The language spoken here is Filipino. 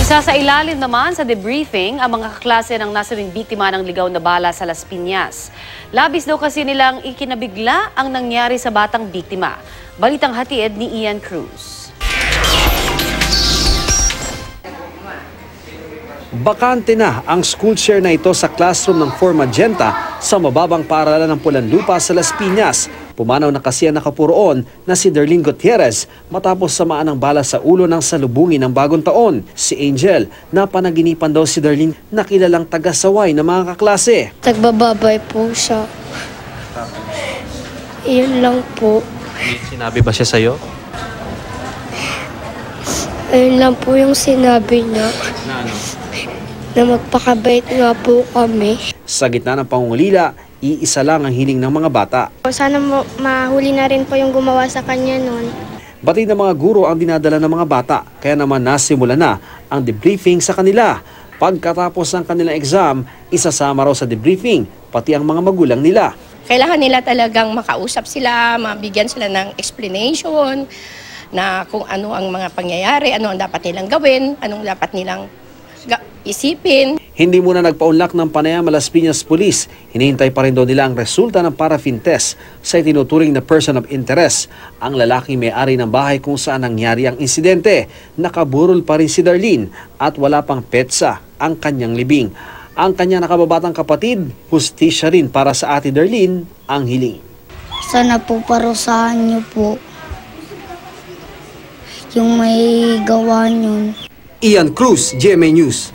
Isasailalim naman sa debriefing ang mga kaklase ng nasabing biktima ng ligaw na bala sa Las Piñas. Labis daw kasi nilang ikinabigla ang nangyari sa batang biktima. Balitang hatid ni Ian Cruz. Bakante na ang school share na ito sa classroom ng 4 Magenta sa mababang paaralan ng Pulanlupa sa Las Piñas. Pumanaw na kasi ang nakapuroon na si Darlene Gutierrez matapos samaan ng bala sa ulo ng salubungin ng bagong taon. Si Angel, na panaginipan daw si Darlene na kilalang taga-saway ng mga kaklase. Nagbababay po siya. Iyon lang po. Sinabi ba siya sa'yo? Ayun lang po yung sinabi niya. Na ano? Na magpakabait nga po kami. Sa gitna ng pangungulila, iisa lang ang hiling ng mga bata. Sana mahuli na rin po yung gumawa sa kanya noon. Batid ng mga guro ang dinadala ng mga bata, kaya naman nasimula na ang debriefing sa kanila. Pagkatapos ng kanilang exam, isasama raw sa debriefing pati ang mga magulang nila. Kailangan nila talagang makausap sila, mabigyan sila ng explanation na kung ano ang mga pangyayari, ano ang dapat nilang gawin, anong dapat nilang isipin. Hindi muna nagpaunlak ng Panayam Las Piñas Police. Hinihintay pa rin daw nila ang resulta ng paraffin test sa itinuturing na person of interest. Ang lalaking may-ari ng bahay kung saan nangyari ang insidente. Nakaburol pa rin si Darlene at wala pang petsa ang kanyang libing. Ang kanyang nakababatang kapatid, hustisya rin para sa ate Darlene ang hiling. Sana po parusahan niyo po yung may gawa niyon. Ian Cruz, GMA News.